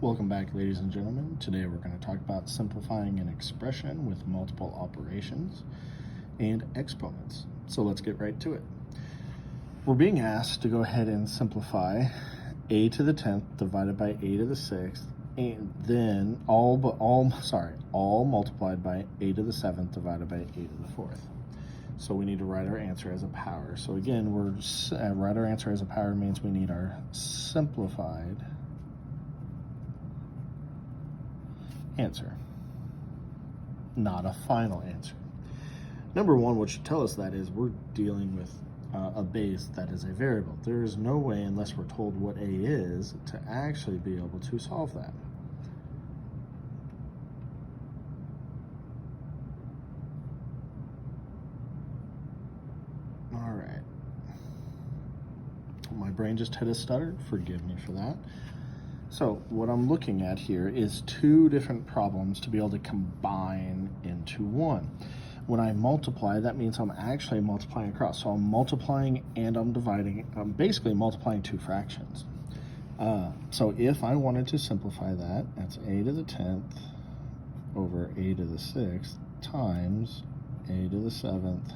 Welcome back, ladies and gentlemen. Today we're going to talk about simplifying an expression with multiple operations and exponents. So let's get right to it. We're being asked to go ahead and simplify a to the 10th divided by a to the 6th, and then all multiplied by a to the 7th divided by a to the 4th. So we need to write our answer as a power. So again, write our answer as a power means we need our simplified answer, not a final answer. Number one, what should tell us that is we're dealing with a base that is a variable. There is no way, unless we're told what a is, to actually be able to solve that. All right. My brain just hit a stutter. Forgive me for that. So what I'm looking at here is two different problems to be able to combine into one. When I multiply, that means I'm actually multiplying across. So I'm multiplying and I'm dividing. I'm basically multiplying two fractions. So if I wanted to simplify that, that's a to the 10th over a to the 6th times a to the 7th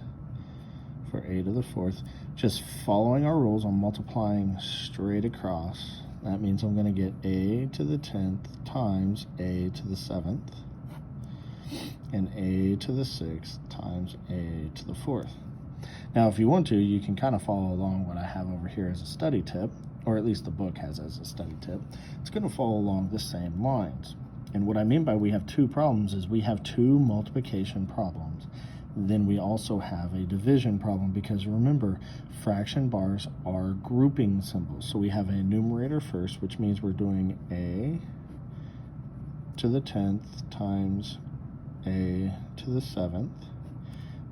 for a to the 4th. Just following our rules, I'm multiplying straight across. That means I'm going to get a to the 10th times a to the 7th and a to the 6th times a to the 4th. Now, if you want to, you can kind of follow along what I have over here as a study tip, or at least the book has as a study tip. It's going to follow along the same lines. And what I mean by we have two problems is we have two multiplication problems. Then we also have a division problem, because remember, fraction bars are grouping symbols. So we have a numerator first, which means we're doing a to the 10th times a to the 7th,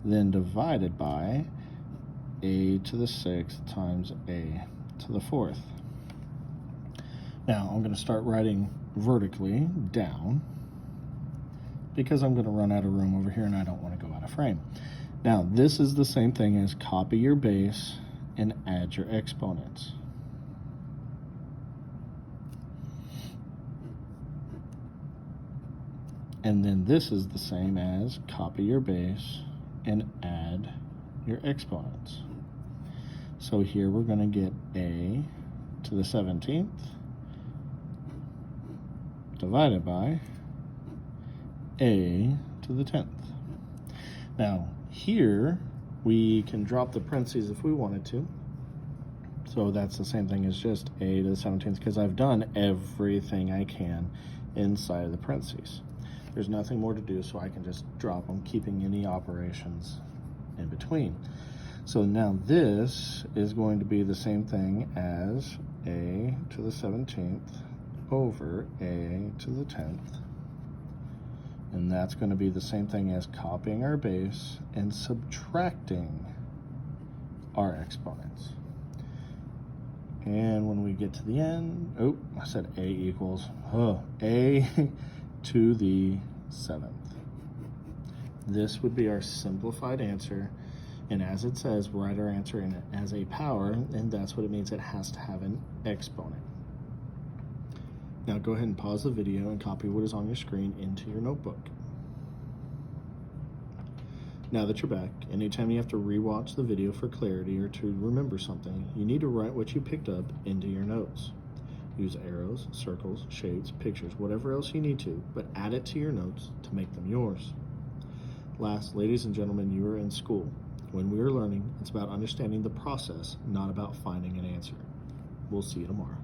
then divided by a to the 6th times a to the 4th. Now I'm going to start writing vertically down, because I'm going to run out of room over here and I don't want to go out of frame. Now, this is the same thing as copy your base and add your exponents. And then this is the same as copy your base and add your exponents. So here we're going to get a to the 17th divided by a to the 10th. Now here we can drop the parentheses if we wanted to. So that's the same thing as just a to the 17th, because I've done everything I can inside of the parentheses. There's nothing more to do, so I can just drop them, keeping any operations in between. So now this is going to be the same thing as a to the 17th over a to the 10th. And that's going to be the same thing as copying our base and subtracting our exponents. And when we get to the end, I said a equals a to the 7th. This would be our simplified answer. And as it says, write our answer in it as a power, and that's what it means. It has to have an exponent. Now go ahead and pause the video and copy what is on your screen into your notebook. Now that you're back, anytime you have to rewatch the video for clarity or to remember something, you need to write what you picked up into your notes. Use arrows, circles, shades, pictures, whatever else you need to, but add it to your notes to make them yours. Last, ladies and gentlemen, you are in school. When we are learning, it's about understanding the process, not about finding an answer. We'll see you tomorrow.